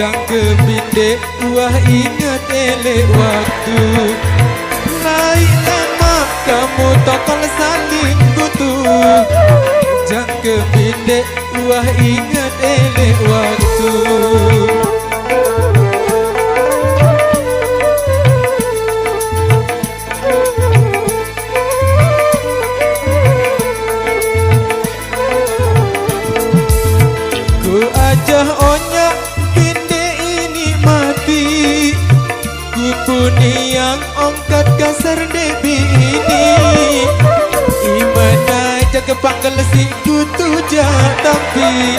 Jangkepinde wah ingat elek waktu. Lain lemak kamu tokol saling butuh. Jangkepinde wah ingat elek waktu. Ku ajah onyak pinde ini mati. Ku puni yang ongkat kasar debi ini. Imana jaga panggal si ku tujak tapi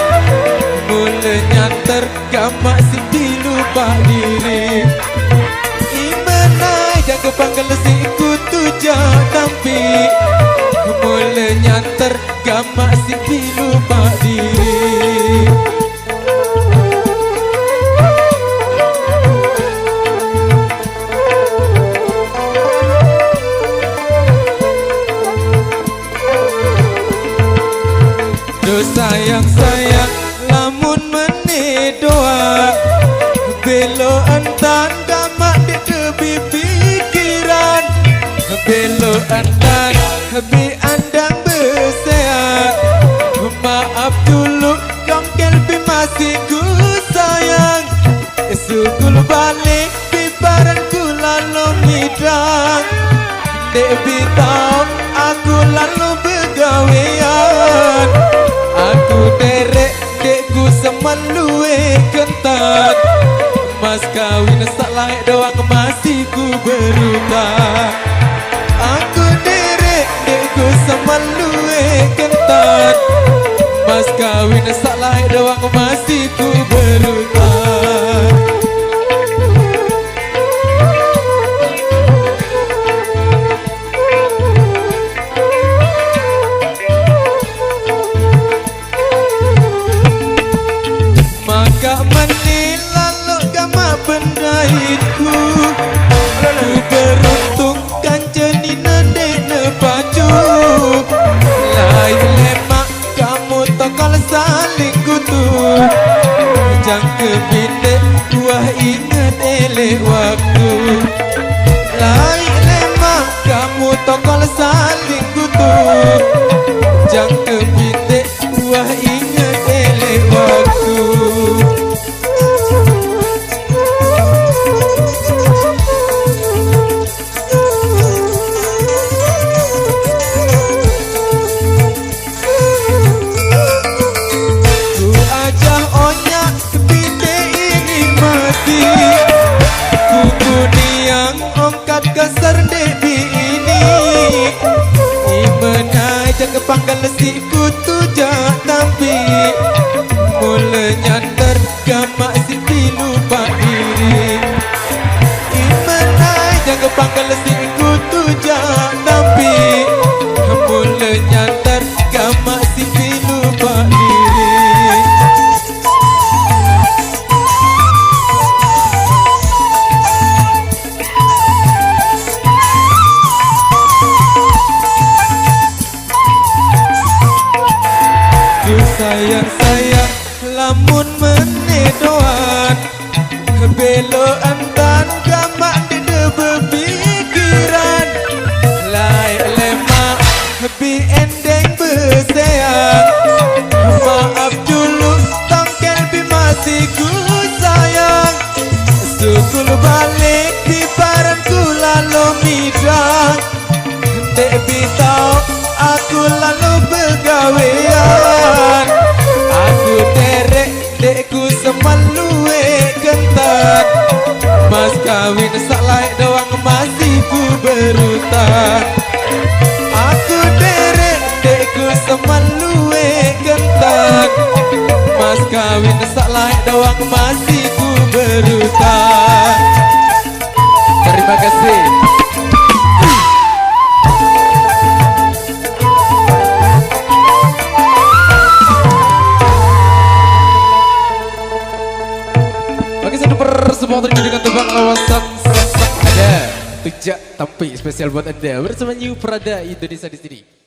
mula nyantar gamak si dilupa diri. Imana jaga panggal si ku tujak tapi mula nyantar gamak si dilupa diri. Sayang-sayang lamun mene doa belo antan gamak di tebi pikiran. Belo antan habi andang berseak. Maaf dulu dongkel pi masih ku sayang. Sukul balik piparan ku lalu midang. Dek bitau aku lalu begawean. Aku derek dekku semalue kentat. Mas kawin sak laek doang masih ku berutang. Aku derek dekku semalue kentat. Mas kawin sak laek doang masih ku berutang. Maka meni lalu gama bendaitku. Ku beruntung kanceni nade nepaju. Lain lemak kamu tokal saling kutu. Jangkepinde wah ingat elek waktu. Lain lemak kamu tokal saling kutu. Jangkepinde wah ingat elek waktu. Kasar debi ini. Imana jaga panggal si ku tujak tapi mula nyantar gamak si dilupa diri. Imana jaga panggal si ku tujak tapi mula nyantar gamak si dilupa diri. Sayang-sayang lamun menedoan belo antan gamak di berpikiran. Lain lemak bi endeng berseang. Maaf dulu tongkel bi masih ku sayang. Sukul balik bi paran ku lalu midang. Dek bitau aku lalu begawean. Aku derek dekku semalue kentat. Mas kawin sak laek doang masih ku berutang. Aku derek dekku semalue kentat. Mas kawin sak laek doang masih ku berutang. Terima kasih. Supporter dengan tebak lawasan sesak ada tujak tapi spesial buat anda bersama New Prada Indonesia di sini.